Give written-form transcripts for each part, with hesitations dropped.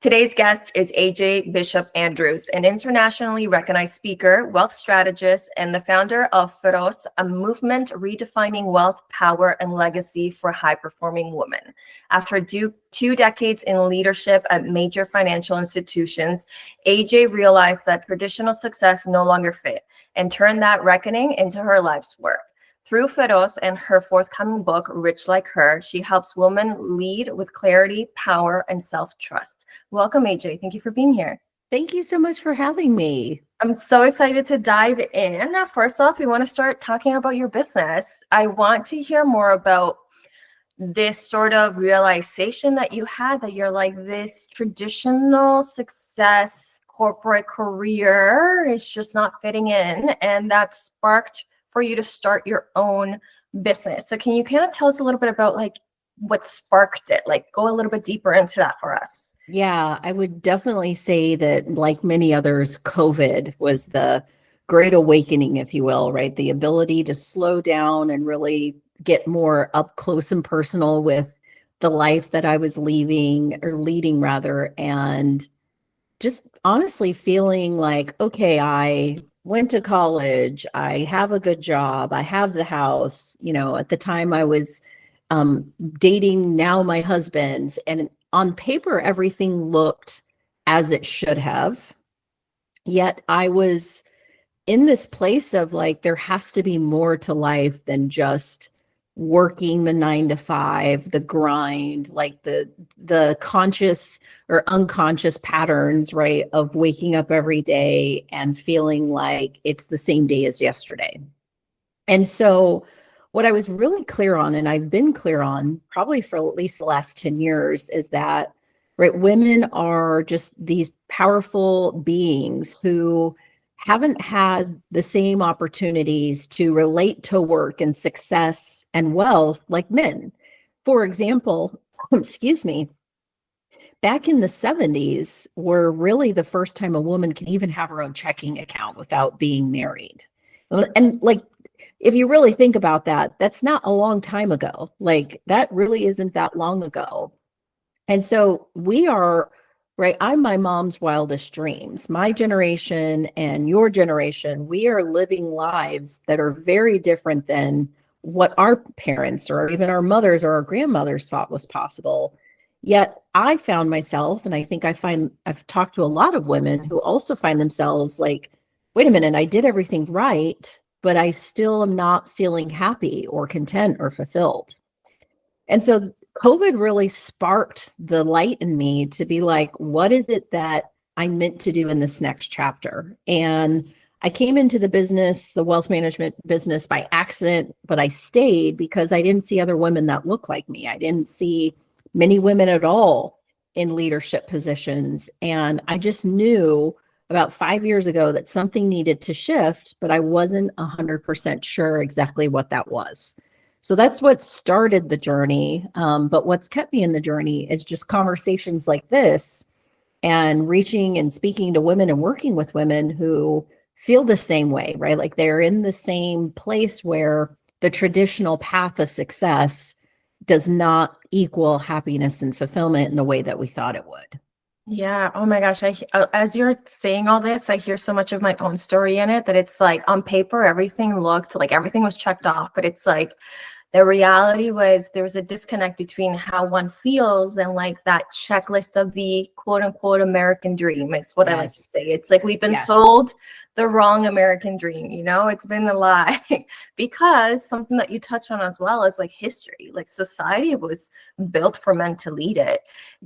Today's guest is AJ Bishop Andrews, an internationally recognized speaker, wealth strategist, and the founder of Feroz, a movement redefining wealth, power, and legacy for high-performing women. After two decades in leadership at major financial institutions, AJ realized that traditional success no longer fit and turned that reckoning into her life's work. Through Feroz and her forthcoming book, Rich Like Her, she helps women lead with clarity, power, and self-trust. Welcome, AJ. Thank you for being here. Thank you so much for having me. I'm so excited to dive in. First off, we want to start talking about your business. I want to hear more about this sort of realization that you had, that you're like, this traditional success corporate career is just not fitting in, and that sparked for you to start your own business. So can you kind of tell us a little bit about like what sparked it? Like go a little bit deeper into that for us. Yeah, I would definitely say that, like many others, COVID was the great awakening, if you will, right? The ability to slow down and really get more up close and personal with the life that I was leading rather, and just honestly feeling like, okay, I went to college, I have a good job, I have the house. At the time I was dating now my husband, and on paper, everything looked as it should have. Yet I was in this place of like, there has to be more to life than just working the 9 to 5, the grind, like the conscious or unconscious patterns, right, of waking up every day and feeling like it's the same day as yesterday. And so what I was really clear on, and I've been clear on probably for at least the last 10 years, is that, right, women are just these powerful beings who haven't had the same opportunities to relate to work and success and wealth like men. For example, excuse me, back in the 70s were really the first time a woman can even have her own checking account without being married. And like, if you really think about that, that's not a long time ago. Like that really isn't that long ago. And so we are, right, I'm my mom's wildest dreams. My generation and your generation, we are living lives that are very different than what our parents or even our mothers or our grandmothers thought was possible. Yet I found myself, and I think I've talked to a lot of women who also find themselves like, wait a minute, I did everything right, but I still am not feeling happy or content or fulfilled. And so COVID really sparked the light in me to be like, what is it that I'm meant to do in this next chapter? And I came into the business, the wealth management business, by accident, but I stayed because I didn't see other women that looked like me. I didn't see many women at all in leadership positions. And I just knew about 5 years ago that something needed to shift, but I wasn't 100% sure exactly what that was. So that's what started the journey. But what's kept me in the journey is just conversations like this and reaching and speaking to women and working with women who feel the same way, right? Like they're in the same place where the traditional path of success does not equal happiness and fulfillment in the way that we thought it would. Yeah. Oh my gosh. As you're saying all this, I hear so much of my own story in it, that it's like on paper, everything looked like everything was checked off, but it's like the reality was there was a disconnect between how one feels and like that checklist of the quote unquote American dream is what I like to say. It's like we've been sold the wrong American dream, it's been a lie. Because something that you touch on as well is like history, like society was built for men to lead it.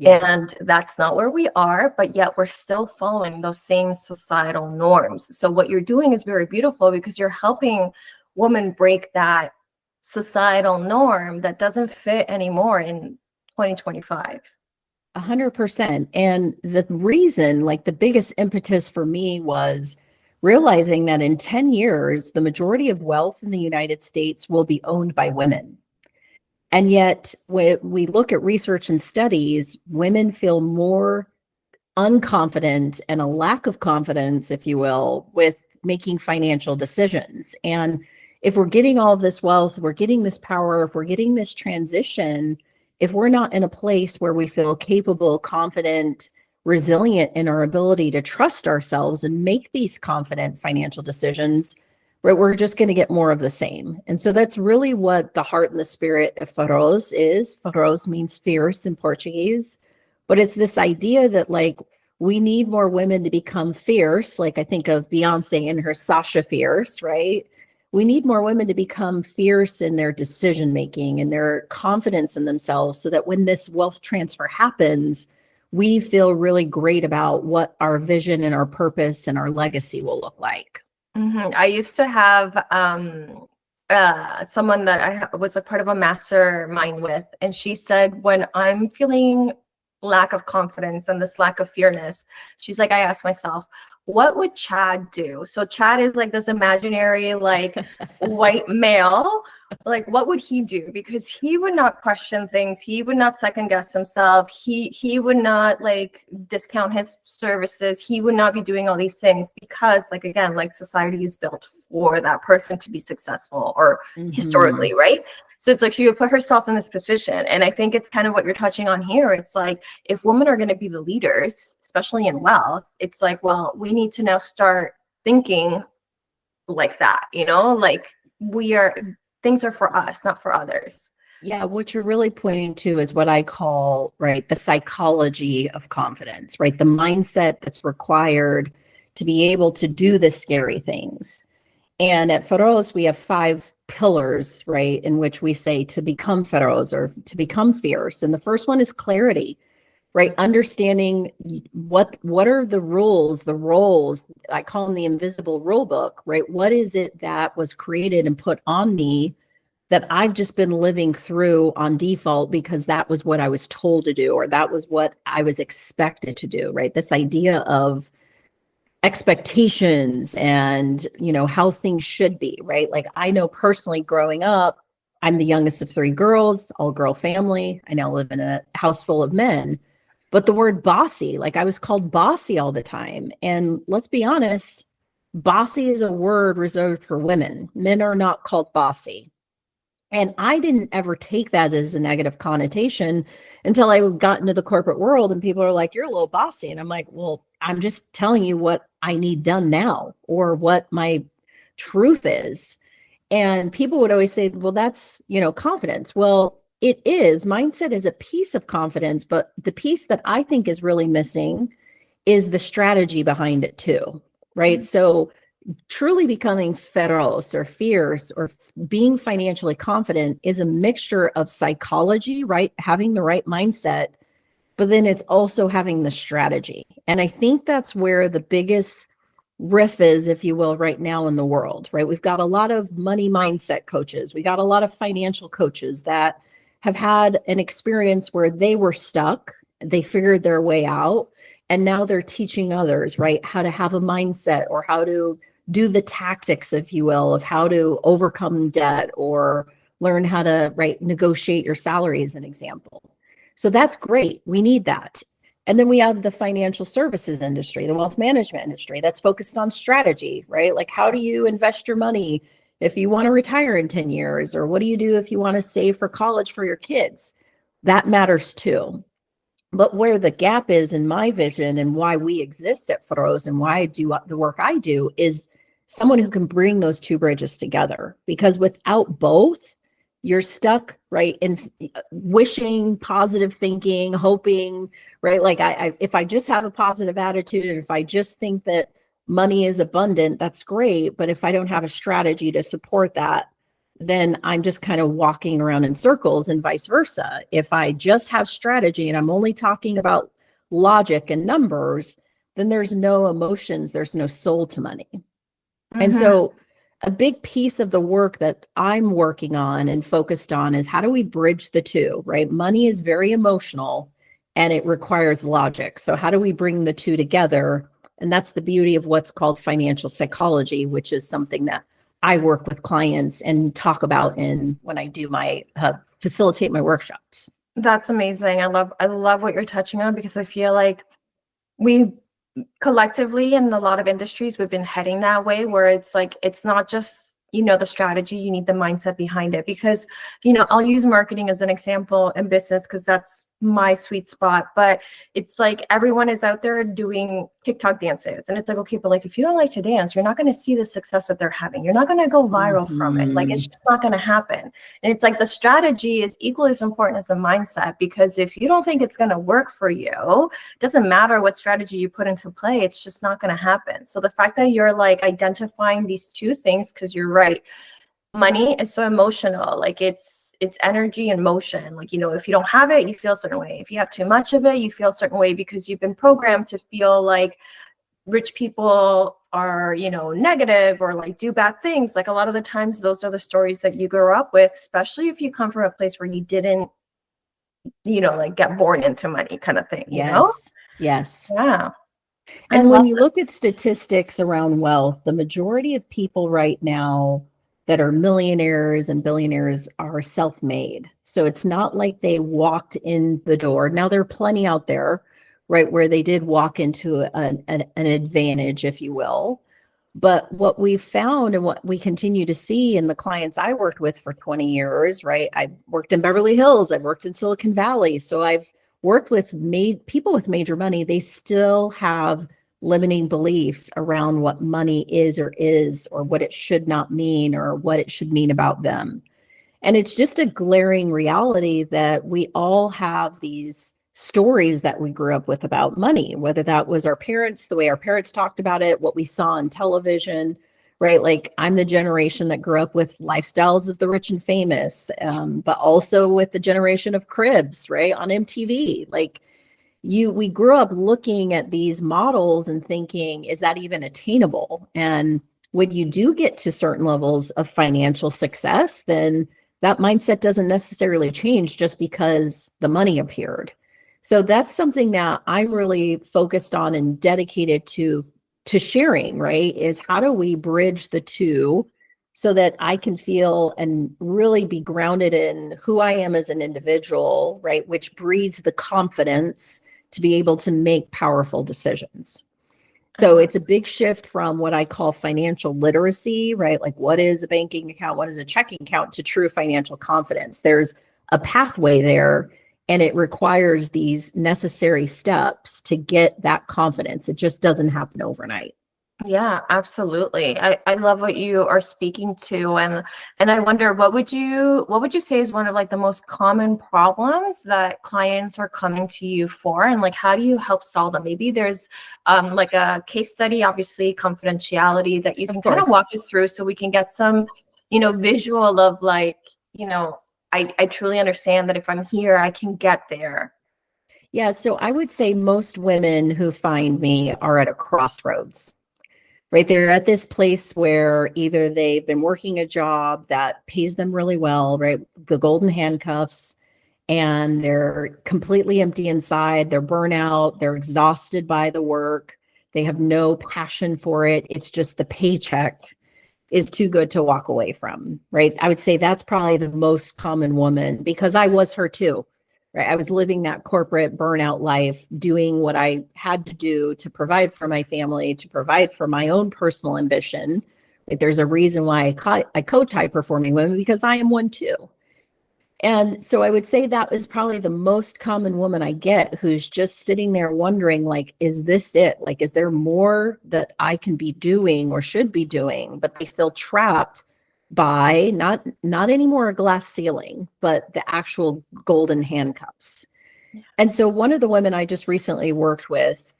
And that's not where we are, but yet we're still following those same societal norms. So what you're doing is very beautiful because you're helping women break that societal norm that doesn't fit anymore in 2025. 100%. And the reason, like the biggest impetus for me was realizing that in 10 years, the majority of wealth in the United States will be owned by women. And yet, when we look at research and studies, women feel more unconfident and a lack of confidence, if you will, with making financial decisions. And if we're getting all of this wealth, we're getting this power, if we're getting this transition, if we're not in a place where we feel capable, confident, resilient in our ability to trust ourselves and make these confident financial decisions, right, we're just going to get more of the same. And so that's really what the heart and the spirit of Feroz is. Feroz means fierce in Portuguese, but it's this idea that like we need more women to become fierce. Like I think of Beyonce and her Sasha Fierce, right? We need more women to become fierce in their decision making and their confidence in themselves so that when this wealth transfer happens, we feel really great about what our vision and our purpose and our legacy will look like. I used to have someone that was a part of a mastermind with, and she said, when I'm feeling lack of confidence and this lack of fearness, she's like, I ask myself, what would Chad do? So Chad is like this imaginary, like white male. Like, what would he do? Because he would not question things. He would not second guess himself. He would not like discount his services. He would not be doing all these things because, like, again, like society is built for that person to be successful or historically, right? So it's like she would put herself in this position. And I think it's kind of what you're touching on here. It's like, if women are going to be the leaders, especially in wealth, it's like, well, we need to now start thinking like that, you know, like things are for us, not for others. Yeah, what you're really pointing to is what I call, right, the psychology of confidence, right? The mindset that's required to be able to do the scary things. And at Feroz, we have 5 pillars, right, in which we say to become Feroz or to become fierce. And the first one is clarity, right? Understanding what are the rules, the roles, I call them the invisible rule book, right? What is it that was created and put on me that I've just been living through on default because that was what I was told to do, or that was what I was expected to do, right? This idea of expectations and, you know, how things should be, right? Like I know personally growing up, I'm the youngest of 3 girls, all girl family. I now live in a house full of men. But the word bossy, like I was called bossy all the time. And let's be honest, bossy is a word reserved for women. Men are not called bossy. And I didn't ever take that as a negative connotation until I got into the corporate world and people are like, you're a little bossy. And I'm like, well, I'm just telling you what I need done now or what my truth is. And people would always say, well, that's, you know, confidence. Well, it is. Mindset is a piece of confidence, but the piece that I think is really missing is the strategy behind it too, right? So truly becoming feroz or fierce or being financially confident is a mixture of psychology, right? Having the right mindset, but then it's also having the strategy. And I think that's where the biggest riff is, if you will, right now in the world, right? We've got a lot of money mindset coaches. We got a lot of financial coaches that have had an experience where they were stuck, they figured their way out, and now they're teaching others, right? How to have a mindset or how to do the tactics, if you will, of how to overcome debt or learn how to, right, negotiate your salary as an example. So that's great. We need that. And then we have the financial services industry, the wealth management industry that's focused on strategy, right? Like how do you invest your money if you want to retire in 10 years? Or what do you do if you want to save for college for your kids? That matters too. But where the gap is in my vision and why we exist at Feroz and why I do the work I do is someone who can bring those 2 bridges together. Because without both, you're stuck, right, in wishing, positive thinking, hoping, right? Like if I just have a positive attitude and if I just think that money is abundant, that's great. But if I don't have a strategy to support that, then I'm just kind of walking around in circles and vice versa. If I just have strategy and I'm only talking about logic and numbers, then there's no emotions, there's no soul to money. And so a big piece of the work that I'm working on and focused on is how do we bridge the 2, right? Money is very emotional and it requires logic. So how do we bring the 2 together? And that's the beauty of what's called financial psychology, which is something that I work with clients and talk about when I do my facilitate my workshops. That's amazing. I love what you're touching on because I feel like we collectively in a lot of industries we've been heading that way where it's like it's not just, you know, the strategy, you need the mindset behind it. Because, you know, I'll use marketing as an example in business because that's my sweet spot. But it's like everyone is out there doing TikTok dances. And it's like, okay, but like if you don't like to dance, you're not going to see the success that they're having. You're not going to go viral from it. Like it's just not going to happen. And it's like the strategy is equally as important as the mindset, because if you don't think it's going to work for you, it doesn't matter what strategy you put into play, it's just not going to happen. So the fact that you're like identifying these two things, because you're right, money is so emotional. Like it's energy and motion. Like, you know, if you don't have it, you feel a certain way. If you have too much of it, you feel a certain way, because you've been programmed to feel like rich people are, you know, negative or like do bad things. Like a lot of the times those are the stories that you grew up with, especially if you come from a place where you didn't, you know, like get born into money kind of thing, you know? Yes. Yeah. And when you look at statistics around wealth, the majority of people right now that are millionaires and billionaires are self-made. So it's not like they walked in the door. Now there are plenty out there, right, where they did walk into an advantage, if you will. But what we found and what we continue to see in the clients I worked with for 20 years, right? I worked in Beverly Hills, I've worked in Silicon Valley. So I've worked with people with major money. They still have limiting beliefs around what money is or what it should not mean or what it should mean about them. And it's just a glaring reality that we all have these stories that we grew up with about money, whether that was our parents, the way our parents talked about it, what we saw on television, right? Like I'm the generation that grew up with lifestyles of the rich and famous, but also with the generation of Cribs, right? On MTV. Like we grew up looking at these models and thinking, is that even attainable? And when you do get to certain levels of financial success, then that mindset doesn't necessarily change just because the money appeared. So that's something that I'm really focused on and dedicated to sharing, right? Is how do we bridge the two so that I can feel and really be grounded in who I am as an individual, right? Which breeds the confidence to be able to make powerful decisions. So it's a big shift from what I call financial literacy, right? Like what is a banking account? What is a checking account? To true financial confidence. There's a pathway there, and it requires these necessary steps to get that confidence. It just doesn't happen overnight. Yeah, absolutely. I love what you are speaking to, and I wonder what would you say is one of like the most common problems that clients are coming to you for, and like how do you help solve them? Maybe there's like a case study, obviously confidentiality, that you can kind of walk us through so we can get some, you know, visual of like, you know, I truly understand that if I'm here, I can get there. Yeah, so I would say most women who find me are at a crossroads. Right, they're at this place where either they've been working a job that pays them really well, right, the golden handcuffs, and they're completely empty inside, they're burnout, they're exhausted by the work, they have no passion for it, it's just the paycheck is too good to walk away from, right? I would say that's probably the most common woman, because I was her too. Right. I was living that corporate burnout life, doing what I had to do to provide for my family, to provide for my own personal ambition. Like, there's a reason why I coach high performing women, because I am one too. And so I would say that is probably the most common woman I get, who's just sitting there wondering, like, is this it? Like, is there more that I can be doing or should be doing? But they feel trapped by not anymore a glass ceiling, but the actual golden handcuffs. Yeah. And so one of the women I just recently worked with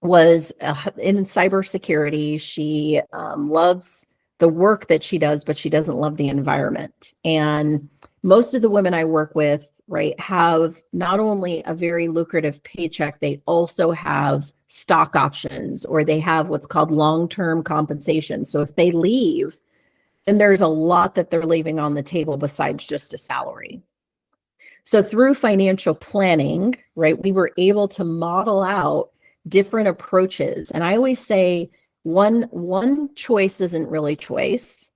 was in cybersecurity. She loves the work that she does, but she doesn't love the environment. And most of the women I work with, right, have not only a very lucrative paycheck, they also have stock options, or they have what's called long-term compensation. So if they leave, then there's a lot that they're leaving on the table besides just a salary. So through financial planning, right, we were able to model out different approaches. And I always say one choice isn't really choice.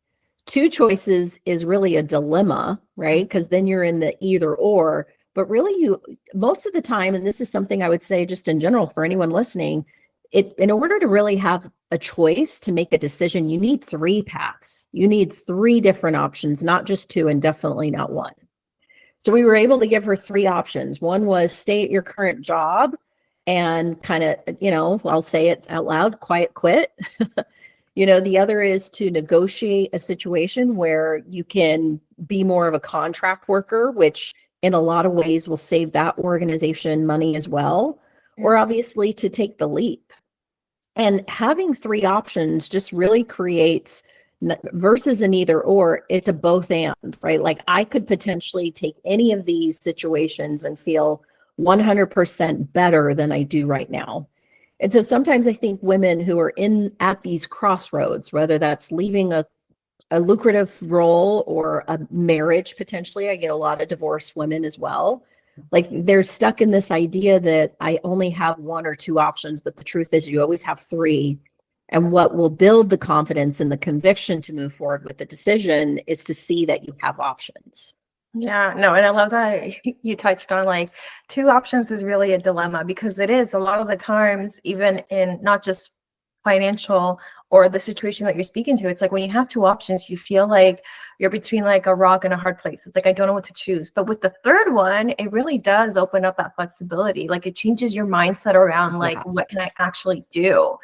Two choices is really a dilemma, right? Because then you're in the either or. But really, most of the time, and this is something I would say just in general for anyone listening, in order to really have a choice, to make a decision, you need three paths. You need three different options, not just two, and definitely not one. So we were able to give her three options. One was stay at your current job and kind of, I'll say it out loud, quiet quit. The other is to negotiate a situation where you can be more of a contract worker, which in a lot of ways will save that organization money as well, or obviously to take the leap. And having three options just really creates versus an either or, it's a both and, right? Like I could potentially take any of these situations and feel 100% better than I do right now. And so sometimes I think women who are at these crossroads, whether that's leaving a lucrative role or a marriage, potentially, I get a lot of divorced women as well. Like they're stuck in this idea that I only have one or two options, but the truth is you always have three. And what will build the confidence and the conviction to move forward with the decision is to see that you have options. Yeah, no, and I love that you touched on like two options is really a dilemma, because it is a lot of the times, even in not just financial or the situation that you're speaking to, it's like when you have two options, you feel like you're between like a rock and a hard place. It's like, I don't know what to choose. But with the third one, it really does open up that flexibility. Like it changes your mindset around like, what can I actually do?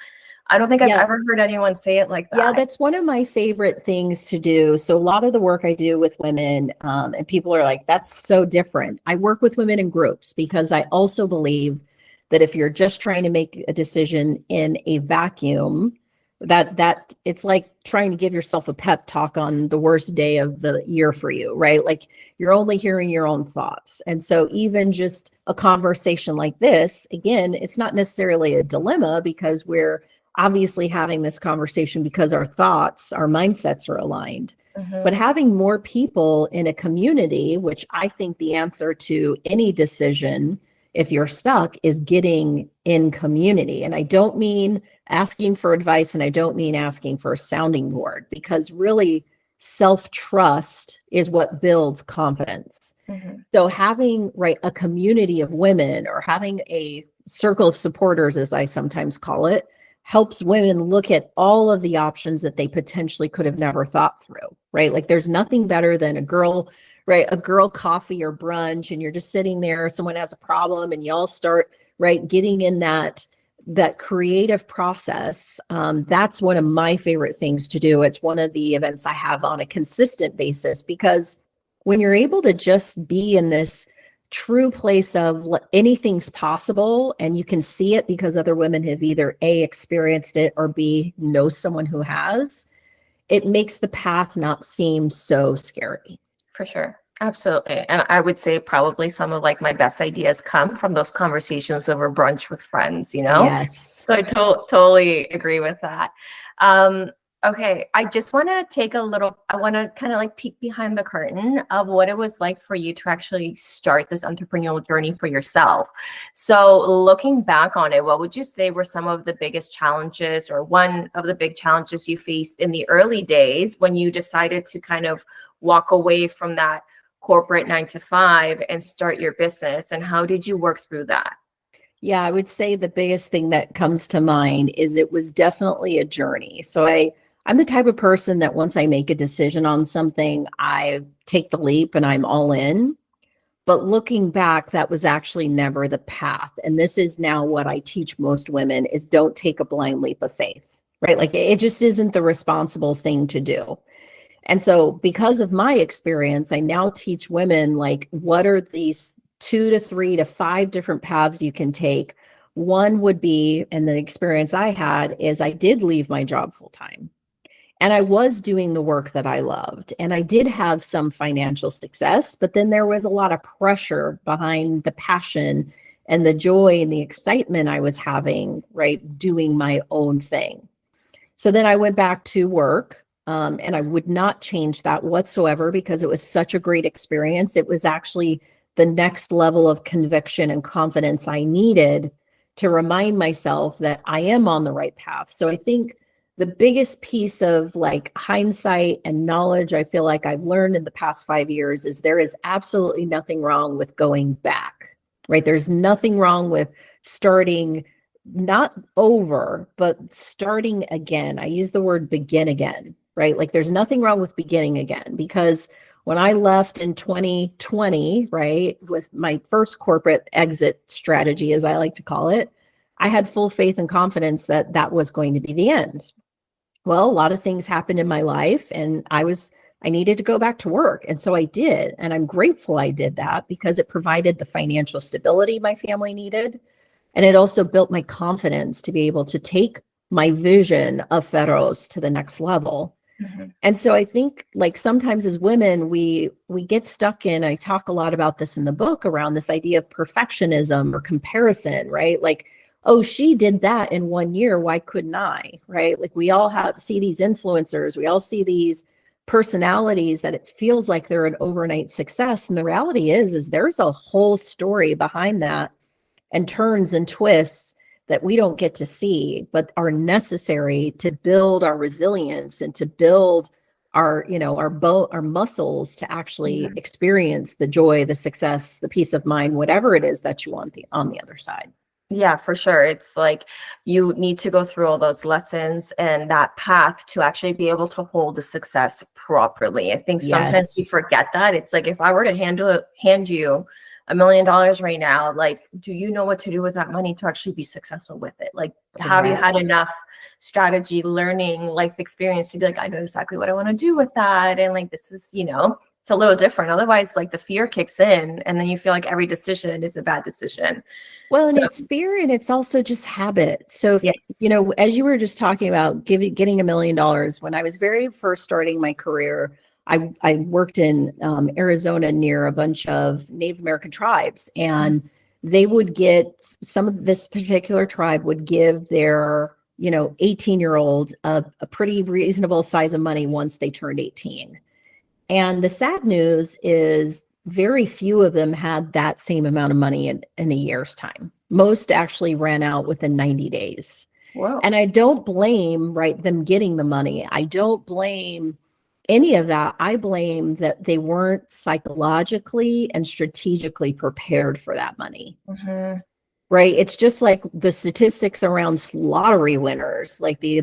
I don't think I've ever heard anyone say it like that. Yeah, that's one of my favorite things to do. So a lot of the work I do with women, and people are like, that's so different. I work with women in groups because I also believe that if you're just trying to make a decision in a vacuum, that it's like trying to give yourself a pep talk on the worst day of the year for you, right? Like you're only hearing your own thoughts. And so even just a conversation like this, again, it's not necessarily a dilemma because we're obviously having this conversation because our thoughts, our mindsets are aligned. But having more people in a community, which I think the answer to any decision, if you're stuck, is getting in community. And I don't mean asking for advice and I don't mean asking for a sounding board, because really self-trust is what builds confidence. So having a community of women or having a circle of supporters, as I sometimes call it, helps women look at all of the options that they potentially could have never thought through, right? Like there's nothing better than a girl coffee or brunch, and you're just sitting there, someone has a problem and you all start, getting in that creative process. That's one of my favorite things to do. It's one of the events I have on a consistent basis, because when you're able to just be in this true place of anything's possible, and you can see it because other women have either A, experienced it, or B, know someone who has, it makes the path not seem so scary. For sure. Absolutely. And I would say probably some of like my best ideas come from those conversations over brunch with friends, Yes. So I totally agree with that. Okay, I just want to I want to kind of like peek behind the curtain of what it was like for you to actually start this entrepreneurial journey for yourself. So looking back on it, what would you say were some of the biggest challenges, or one of the big challenges you faced in the early days when you decided to kind of walk away from that corporate 9 to 5 and start your business? And how did you work through that? Yeah, I would say the biggest thing that comes to mind is it was definitely a journey. So I'm the type of person that once I make a decision on something, I take the leap and I'm all in. But looking back, that was actually never the path. And this is now what I teach most women is don't take a blind leap of faith, right? Like it just isn't the responsible thing to do. And so because of my experience, I now teach women like what are these 2 to 3 to 5 different paths you can take. One would be, and the experience I had is I did leave my job full time. And I was doing the work that I loved. And I did have some financial success, but then there was a lot of pressure behind the passion and the joy and the excitement I was having, doing my own thing. So then I went back to work, and I would not change that whatsoever because it was such a great experience. It was actually the next level of conviction and confidence I needed to remind myself that I am on the right path. So I think the biggest piece of hindsight and knowledge I feel like I've learned in the past 5 years is there is absolutely nothing wrong with going back, right? There's nothing wrong with starting, not over, but starting again. I use the word begin again, right? Like there's nothing wrong with beginning again, because when I left in 2020, right, with my first corporate exit strategy, as I like to call it, I had full faith and confidence that that was going to be the end. Well, a lot of things happened in my life, and I needed to go back to work. And so I did. And I'm grateful I did that because it provided the financial stability my family needed. And it also built my confidence to be able to take my vision of Feroz to the next level. Mm-hmm. And so I think like sometimes as women, we get stuck in, I talk a lot about this in the book around this idea of perfectionism or comparison, right? Like, oh, she did that in 1 year. Why couldn't I? Right. Like we all see these influencers, we all see these personalities that it feels like they're an overnight success. And the reality is there's a whole story behind that and turns and twists that we don't get to see, but are necessary to build our resilience and to build our, our muscles to actually experience the joy, the success, the peace of mind, whatever it is that you want on the other side. Yeah, for sure. It's like you need to go through all those lessons and that path to actually be able to hold the success properly. I think sometimes we Yes. forget that. It's like if I were to hand you $1 million right now, like, do you know what to do with that money to actually be successful with it? Like, have you had Correct. enough strategy, learning, life experience to be like, I know exactly what I want to do with that? And like, this is, it's a little different. Otherwise, like the fear kicks in and then you feel like every decision is a bad decision. Well, and So, it's fear and it's also just habit. So, if, yes. as you were just talking about getting $1 million, when I was very first starting my career, I worked in Arizona near a bunch of Native American tribes, and they would get some of this particular tribe would give their 18-year-olds a pretty reasonable size of money once they turned 18. And the sad news is very few of them had that same amount of money in a year's time. Most actually ran out within 90 days. Wow. And I don't blame, right, them getting the money. I don't blame any of that. I blame that they weren't psychologically and strategically prepared for that money. Mm-hmm. Right. It's just like the statistics around lottery winners, like the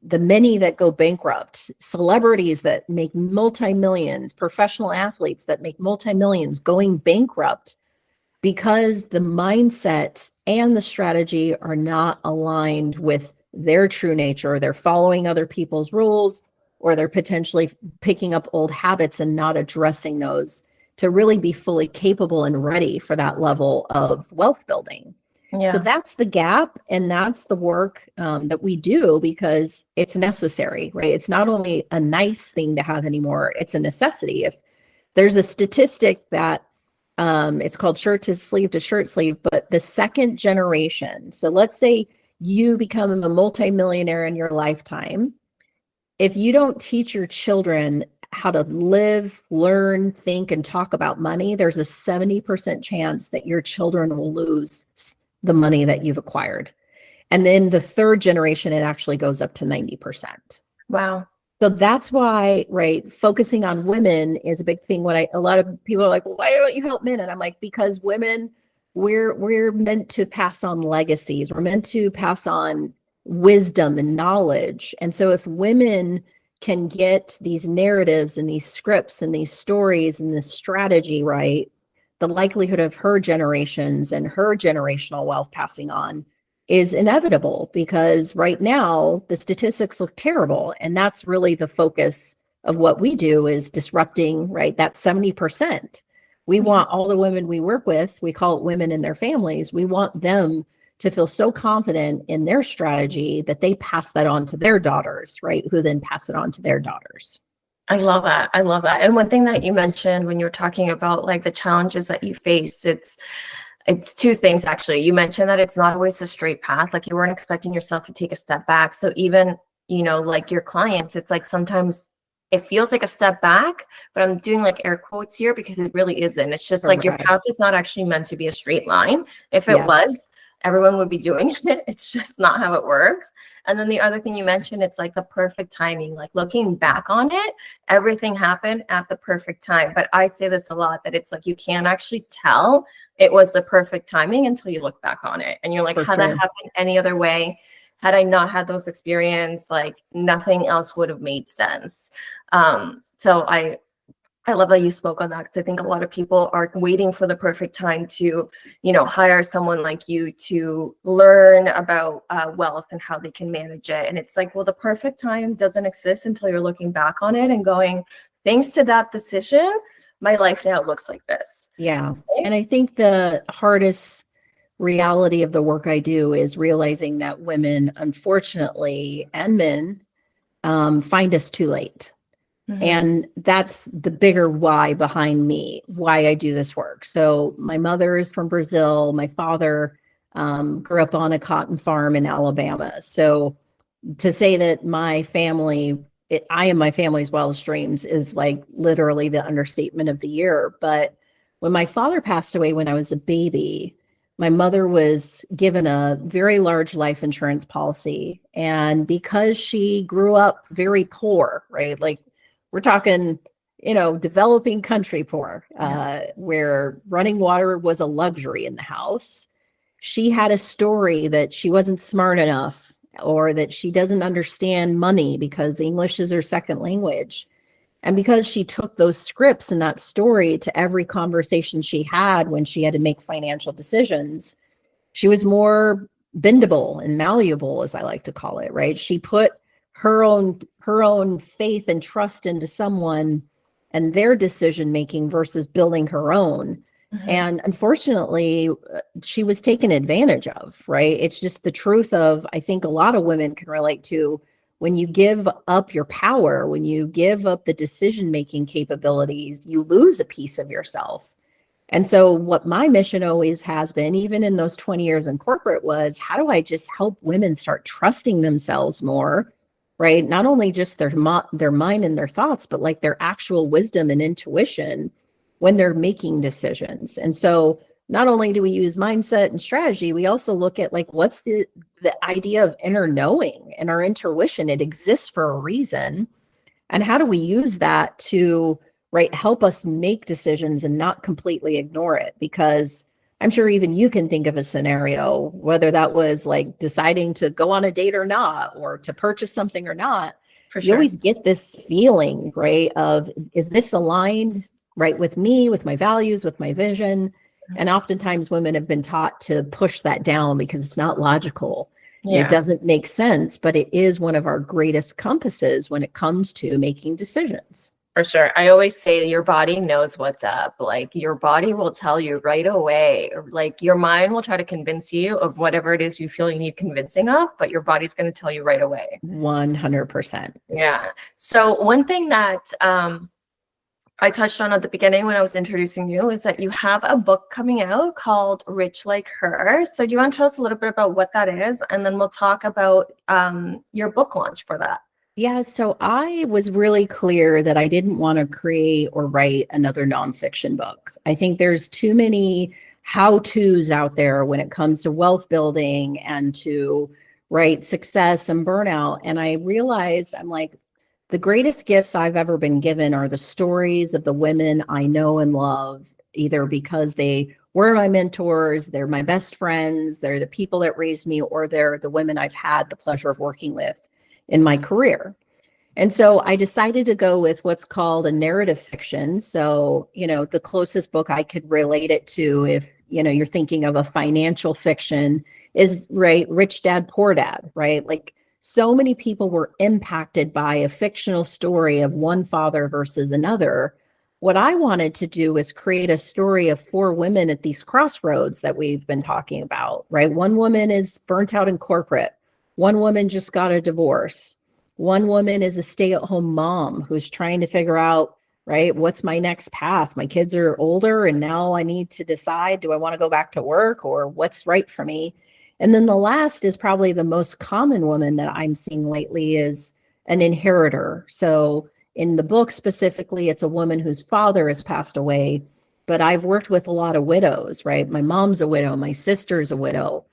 many that go bankrupt, celebrities that make multi-millions, professional athletes that make multi-millions going bankrupt because the mindset and the strategy are not aligned with their true nature. They're following other people's rules, or they're potentially picking up old habits and not addressing those to really be fully capable and ready for that level of wealth building. So Yeah. that's the gap, and that's the work that we do because it's necessary, right? It's not only a nice thing to have anymore, it's a necessity. If there's a statistic that it's called shirt to shirt sleeve, but the second generation, so let's say you become a multimillionaire in your lifetime, if you don't teach your children how to live, learn, think, and talk about money, there's a 70% chance that your children will lose the money that you've acquired. And then the third generation, it actually goes up to 90%. Wow. So that's why, right, focusing on women is a big thing. A lot of people are like, well, why don't you help men? And I'm like, because women, we're meant to pass on legacies. We're meant to pass on wisdom and knowledge. And so if women can get these narratives and these scripts and these stories and this strategy right, the likelihood of her generations and her generational wealth passing on is inevitable, because right now the statistics look terrible. And that's really the focus of what we do, is disrupting, right, that 70%. We want all the women we work with, we call it women and their families, we want them to feel so confident in their strategy that they pass that on to their daughters, right, who then pass it on to their daughters. I love that. I love that. And one thing that you mentioned when you were talking about like the challenges that you face, it's two things actually. You mentioned that it's not always a straight path. Like you weren't expecting yourself to take a step back. So even, like your clients, it's like sometimes it feels like a step back, but I'm doing like air quotes here because it really isn't. It's just like your Correct. path is not actually meant to be a straight line. If it Yes. was, everyone would be doing it. It's just not how it works. And then the other thing you mentioned, it's like the perfect timing. Like looking back on it, everything happened at the perfect time. But I say this a lot, that it's like you can't actually tell it was the perfect timing until you look back on it. And you're like, had that happened any other way, had I not had those experiences, like nothing else would have made sense. So I love that you spoke on that, because I think a lot of people are waiting for the perfect time to, hire someone like you to learn about wealth and how they can manage it. And it's like, well, the perfect time doesn't exist until you're looking back on it and going, thanks to that decision, my life now looks like this. Yeah. And I think the hardest reality of the work I do is realizing that women, unfortunately, and men find us too late. Mhm. And that's the bigger why behind me, why I do this work. So my mother is from Brazil. My father grew up on a cotton farm in Alabama. So to say that my family, I am my family's wildest dreams is like literally the understatement of the year. But when my father passed away when I was a baby, my mother was given a very large life insurance policy. And because she grew up very poor, right? Like we're talking, developing country poor, where running water was a luxury in the house. She had a story that she wasn't smart enough or that she doesn't understand money because English is her second language. And because she took those scripts and that story to every conversation she had when she had to make financial decisions, she was more bendable and malleable, as I like to call it, right? She put her own faith and trust into someone and their decision making versus building her own. Mhm. And unfortunately, she was taken advantage of, right? It's just the truth of, I think a lot of women can relate to, when you give up your power, when you give up the decision making capabilities, you lose a piece of yourself. And so what my mission always has been, even in those 20 years in corporate, was how do I just help women start trusting themselves more, right? Not only just their mind and their thoughts, but like their actual wisdom and intuition when they're making decisions. And so not only do we use mindset and strategy, we also look at like, what's the idea of inner knowing and our intuition? It exists for a reason. And how do we use that to, right, help us make decisions and not completely ignore it? Because I'm sure even you can think of a scenario, whether that was like deciding to go on a date or not, or to purchase something or not. For You sure. always get this feeling, right, of, is this aligned, right, with me, with my values, with my vision? And oftentimes women have been taught to push that down because it's not logical. Yeah. It doesn't make sense, but it is one of our greatest compasses when it comes to making decisions. For sure. I always say your body knows what's up. Like your body will tell you right away. Like your mind will try to convince you of whatever it is you feel you need convincing of, but your body's going to tell you right away. 100%. Yeah. So one thing that I touched on at the beginning when I was introducing you is that you have a book coming out called Rich Like Her. So do you want to tell us a little bit about what that is? And then we'll talk about your book launch for that. Yeah, so I was really clear that I didn't want to create or write another nonfiction book. I think there's too many how-tos out there when it comes to wealth building and to, right, success and burnout. And I realized, I'm like, the greatest gifts I've ever been given are the stories of the women I know and love, either because they were my mentors, they're my best friends, they're the people that raised me, or they're the women I've had the pleasure of working with in my career. And so I decided to go with what's called a narrative fiction. So, the closest book I could relate it to, if, you're thinking of a financial fiction, is, right, Rich Dad, Poor Dad, right? Like so many people were impacted by a fictional story of one father versus another. What I wanted to do is create a story of four women at these crossroads that we've been talking about, right? One woman is burnt out in corporate. One woman just got a divorce. One woman is a stay-at-home mom who's trying to figure out, right, what's my next path? My kids are older and now I need to decide, do I want to go back to work or what's right for me? And then the last is probably the most common woman that I'm seeing lately is an inheritor. So in the book specifically, it's a woman whose father has passed away, but I've worked with a lot of widows, right? My mom's a widow, my sister's a widow.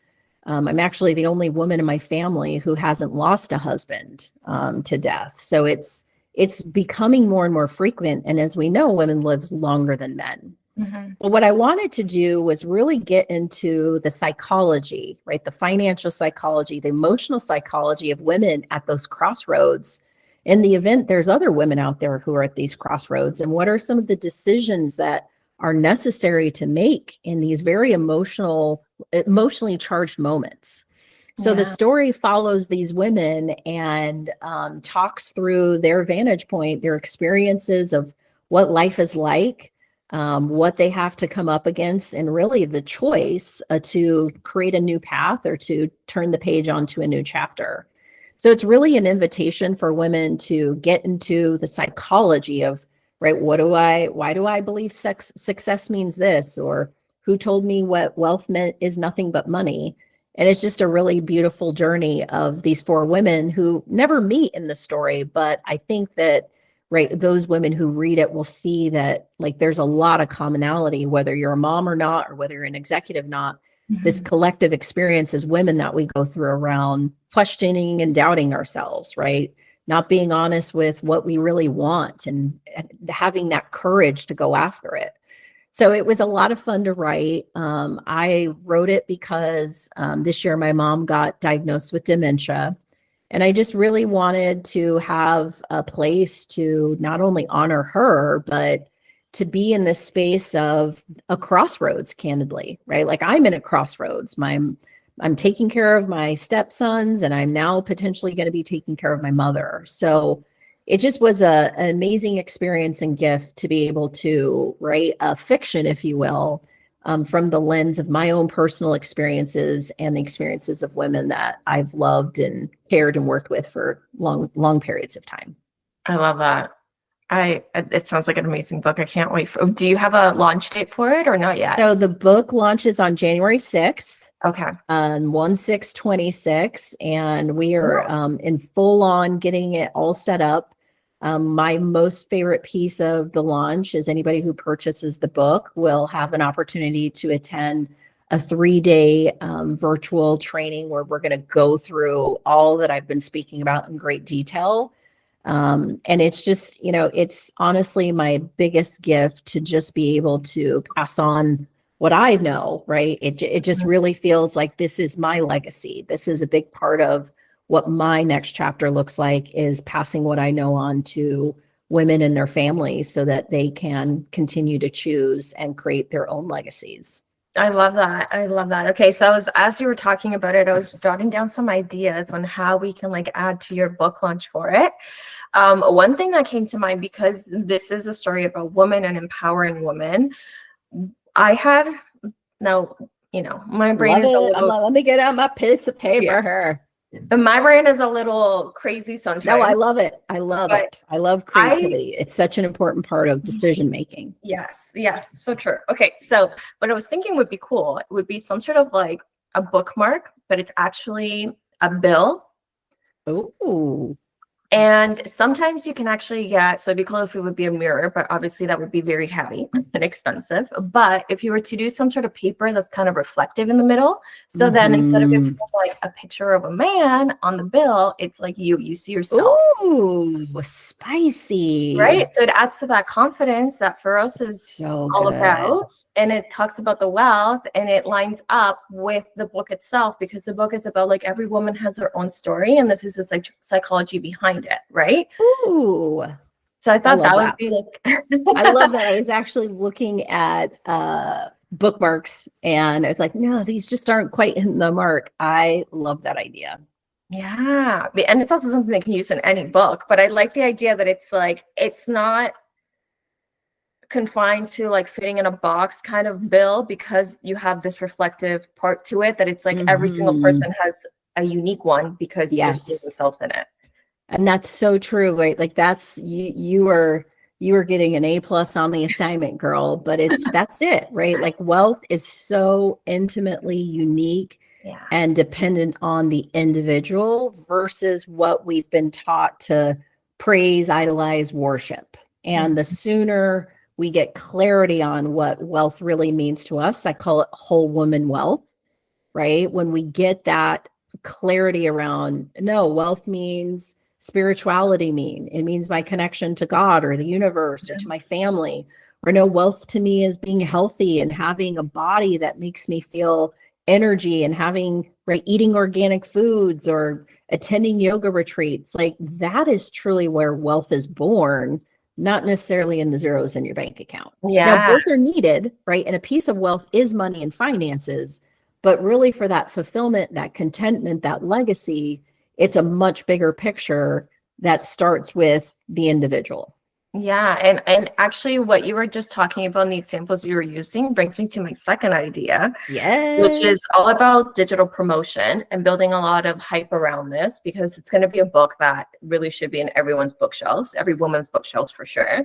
I'm actually the only woman in my family who hasn't lost a husband to death. So it's becoming more and more frequent. And as we know, women live longer than men. Mm-hmm. But what I wanted to do was really get into the psychology, right? The financial psychology, the emotional psychology of women at those crossroads, in the event there's other women out there who are at these crossroads, and what are some of the decisions that are necessary to make in these very emotionally charged moments. So the Yeah. story follows these women and talks through their vantage point, their experiences of what life is like, what they have to come up against, and really the choice to create a new path or to turn the page onto a new chapter. So it's really an invitation for women to get into the psychology of, right, why do I believe success means this, or who told me what wealth meant is nothing but money. And it's just a really beautiful journey of these four women who never meet in the story. But I think that, right, those women who read it will see that, like, there's a lot of commonality, whether you're a mom or not, or whether you're an executive not. This collective experience as women that we go through around questioning and doubting ourselves, right? Not being honest with what we really want and having that courage to go after it. So it was a lot of fun to write. I wrote it because this year my mom got diagnosed with dementia. And I just really wanted to have a place to not only honor her, but to be in this space of a crossroads, candidly, right? Like, I'm in a crossroads. I'm taking care of my stepsons, and I'm now potentially going to be taking care of my mother. So it just was an amazing experience and gift to be able to write a fiction, if you will, from the lens of my own personal experiences and the experiences of women that I've loved and cared and worked with for long periods of time. I love that. It sounds like an amazing book. I can't wait do you have a launch date for it or not yet? So the book launches on January 6th. Okay. On 1/6/26, and we are in full on getting it all set up. My most favorite piece of the launch is anybody who purchases the book will have an opportunity to attend a 3-day virtual training where we're going to go through all that I've been speaking about in great detail. And it's just, it's honestly my biggest gift to just be able to pass on what I know, right? It just really feels like this is my legacy. This is a big part of what my next chapter looks like, is passing what I know on to women and their families so that they can continue to choose and create their own legacies. I love that. I love that. Okay. So as you were talking about it, I was jotting down some ideas on how we can add to your book launch for it. One thing that came to mind, because this is a story about women and empowering women, my brain is a little, let me get out my piece of paper here. My brain is a little crazy sometimes. No, I love it. I love it. I love creativity. It's such an important part of decision making. Yes. So true. Okay. So what I was thinking would be cool, it would be some sort of a bookmark, but it's actually a bill. Ooh. And sometimes you can actually get, so it'd be cool if it would be a mirror, but obviously that would be very heavy and expensive. But if you were to do some sort of paper that's kind of reflective in the middle, so then instead of it a picture of a man on the bill, it's you see yourself. Ooh, spicy. Right? So it adds to that confidence that Feroz is all about. And it talks about the wealth, and it lines up with the book itself, because the book is about every woman has her own story, and this is the psychology behind it, right? Ooh. So I thought that would be I love that. I was actually looking at bookmarks, and I was like, no, these just aren't quite hitting the mark. I love that idea. Yeah. And it's also something they can use in any book, but I like the idea that it's not confined to fitting in a box kind of bill, because you have this reflective part to it, that it's every single person has a unique one because they're seeing themselves in it. And that's so true, right? That's you are getting an A+ on the assignment, girl, but that's it, right? Wealth is so intimately unique and dependent on the individual versus what we've been taught to praise, idolize, worship. And the sooner we get clarity on what wealth really means to us, I call it whole woman wealth, right? When we get that clarity around, no, wealth means spirituality, it means my connection to God or the universe or to my family, or no, wealth to me is being healthy and having a body that makes me feel energy and having, right, eating organic foods or attending yoga retreats, like that is truly where wealth is born, not necessarily in the zeros in your bank account. Now, Yeah. both are needed, right? And a piece of wealth is money and finances, but really for that fulfillment, that contentment, that legacy, it's a much bigger picture that starts with the individual. Yeah, and actually what you were just talking about in the examples you were using brings me to my second idea, which Yes. is all about digital promotion and building a lot of hype around this, because it's going to be a book that really should be in everyone's bookshelves, every woman's bookshelves for sure.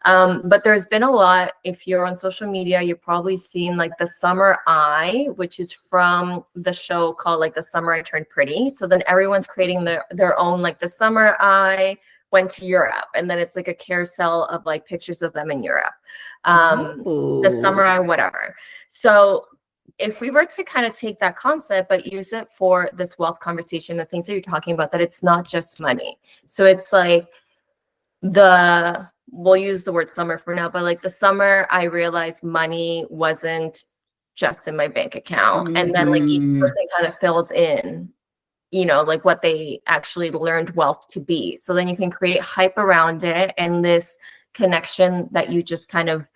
But there's been a lot, if you're on social media, you've probably seen like the Summer Eye, which is from the show called like The Summer I Turned Pretty. So then everyone's creating their own, like the Summer Eye went to Europe, and then it's like a carousel of like pictures of them in Europe. The Summer Eye, whatever. So if we were to kind of take that concept but use it for this wealth conversation, the things that you're talking about, that it's not just money. So it's like we'll use the word summer for now, but like the summer I realized money wasn't just in my bank account. And then like each person kind of fills in, like what they actually learned wealth to be. So then you can create hype around it, and this connection that you just kind of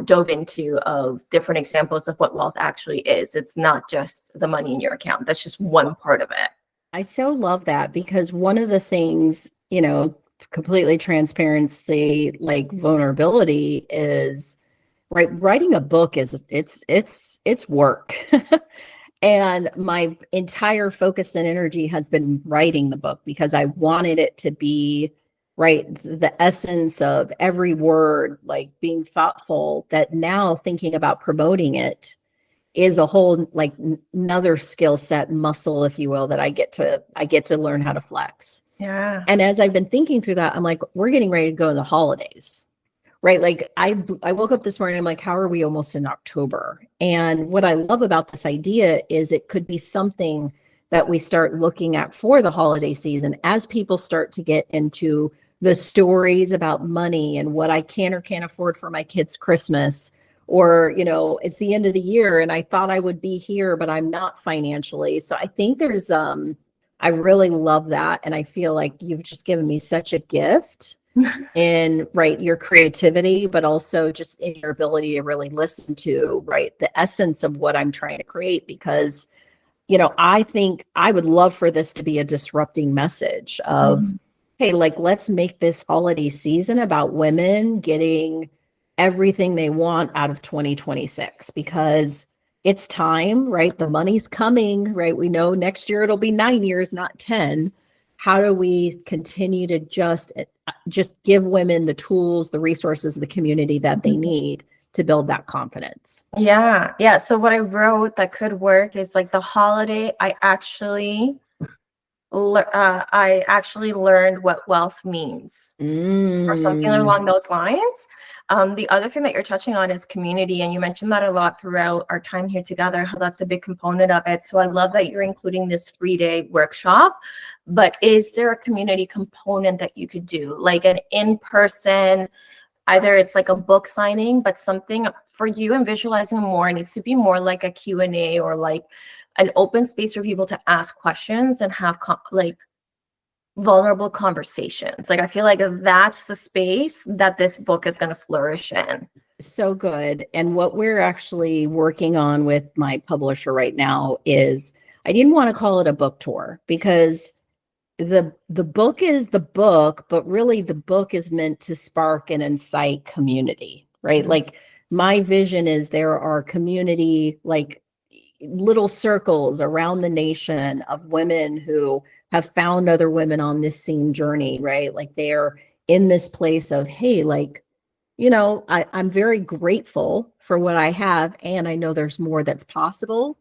dove into of different examples of what wealth actually is. It's not just the money in your account. That's just one part of it. I so love that, because one of the things, completely transparency, like vulnerability, is right. Writing a book it's work. And my entire focus and energy has been writing the book, because I wanted it to be, right, the essence of every word, like being thoughtful. That now thinking about promoting it is a whole, like, another skill set, muscle, if you will, that I get to learn how to flex. Yeah. And as I've been thinking through that, I'm like, we're getting ready to go to the holidays. Right. Like I woke up this morning, I'm like, how are we almost in October? And what I love about this idea is it could be something that we start looking at for the holiday season, as people start to get into the stories about money and what I can or can't afford for my kids' Christmas. Or, it's the end of the year and I thought I would be here, but I'm not financially. So I think there's, I really love that. And I feel like you've just given me such a gift in, right, your creativity, but also just in your ability to really listen to, right, the essence of what I'm trying to create. Because, I think I would love for this to be a disrupting message of, hey, like, let's make this holiday season about women getting everything they want out of 2026, because it's time, right? The money's coming, right? We know next year it'll be 9 years, not 10. How do we continue to just give women the tools, the resources, the community that they need to build that confidence? Yeah. So what I wrote that could work is like the holiday, I actually learned what wealth means, or something along those lines. The other thing that you're touching on is community, and you mentioned that a lot throughout our time here together, how that's a big component of it. So I love that you're including this 3-day workshop. But is there a community component that you could do, like an in-person, either it's like a book signing, but something for you and visualizing more, it needs to be more like a Q&A, or like an open space for people to ask questions and have like vulnerable conversations. Like I feel like that's the space that this book is going to flourish in. So good. And what we're actually working on with my publisher right now is, I didn't want to call it a book tour, because the book is the book, but really the book is meant to spark and incite community, right? Like my vision is there are community, like little circles around the nation of women who have found other women on this same journey, right? Like they're in this place of, hey, like, I'm very grateful for what I have, and I know there's more that's possible.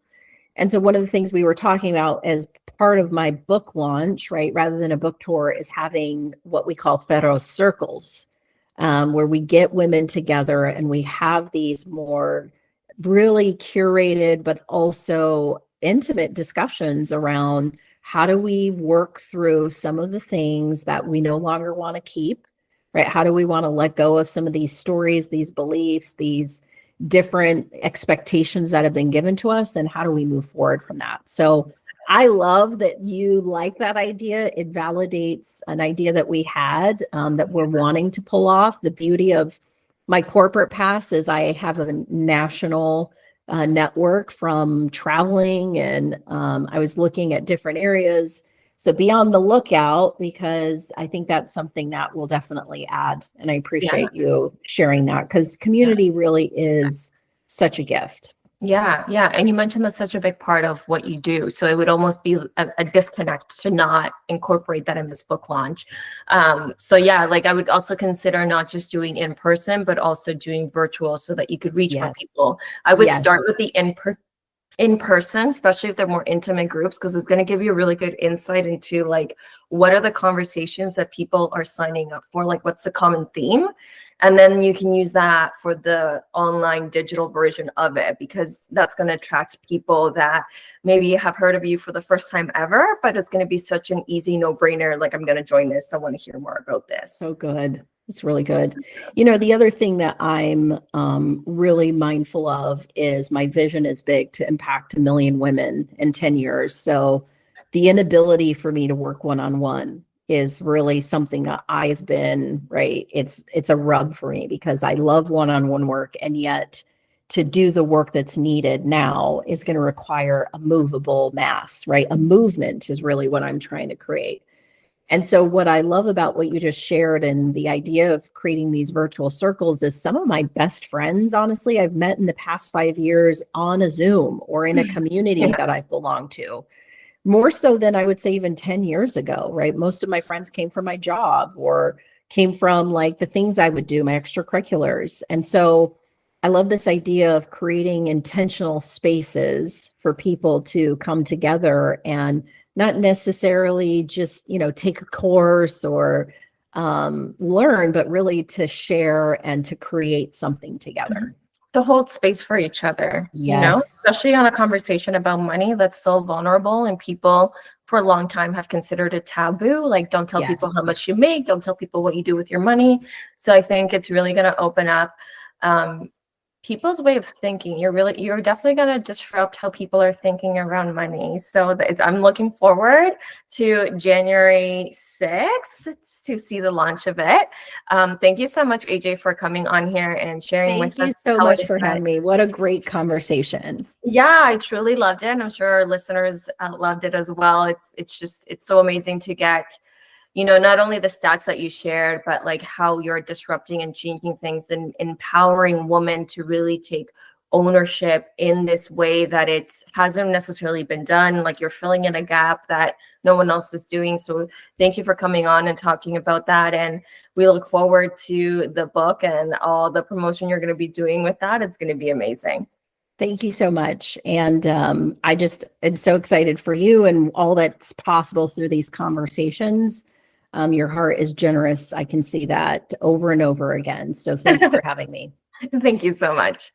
And so one of the things we were talking about as part of my book launch, right, rather than a book tour, is having what we call Feroz circles, where we get women together and we have these more really curated, but also intimate discussions around how do we work through some of the things that we no longer want to keep, right? How do we want to let go of some of these stories, these beliefs, these different expectations that have been given to us, and how do we move forward from that? So I love that you like that idea. It validates an idea that we had, that we're wanting to pull off. The beauty of my corporate past is I have a national network from traveling, and I was looking at different areas. So be on the lookout, because I think that's something that will definitely add. And I Yeah. appreciate you sharing that, because community really is such a gift. Yeah, yeah. And you mentioned that's such a big part of what you do. So it would almost be a disconnect to not incorporate that in this book launch. So yeah, like I would also consider not just doing in person, but also doing virtual so that you could reach more Yes. people. I would start Yes. with the in person, especially if they're more intimate groups, because it's going to give you a really good insight into like what are the conversations that people are signing up for, like what's the common theme, and then you can use that for the online digital version of it, because that's going to attract people that maybe have heard of you for the first time ever, but it's going to be such an easy no-brainer, like I'm going to join this, I want to hear more about this. So good. It's really good. You know, the other thing that I'm really mindful of is my vision is big to impact 1 million women in 10 years. So the inability for me to work one-on-one is really something that I've been, right? It's a rub for me, because I love one-on-one work, and yet to do the work that's needed now is going to require a movable mass, right? A movement is really what I'm trying to create. And so what I love about what you just shared and the idea of creating these virtual circles is some of my best friends, honestly, I've met in the past 5 years on a Zoom or in a community Yeah. that I've belonged to, more so than I would say even 10 years ago, right? Most of my friends came from my job or came from like the things I would do, my extracurriculars. And so I love this idea of creating intentional spaces for people to come together and not necessarily just, take a course or learn, but really to share and to create something together. To hold space for each other, Yes. especially on a conversation about money that's so vulnerable, and people for a long time have considered it taboo. Like, don't tell people Yes. how much you make, don't tell people what you do with your money. So I think it's really going to open up people's way of thinking. You're definitely going to disrupt how people are thinking around money. So I'm looking forward to January 6th to see the launch of it. Thank you so much, AJ, for coming on here and sharing with Thank you us so how it much is for that. having me. What a great conversation. Yeah, I truly loved it, and I'm sure our listeners loved it as well. It's so amazing to get, not only the stats that you shared, but like how you're disrupting and changing things and empowering women to really take ownership in this way that it hasn't necessarily been done. Like you're filling in a gap that no one else is doing. So thank you for coming on and talking about that. And we look forward to the book and all the promotion you're going to be doing with that. It's going to be amazing. Thank you so much. And I just am so excited for you and all that's possible through these conversations. Your heart is generous. I can see that over and over again. So thanks for having me. Thank you so much.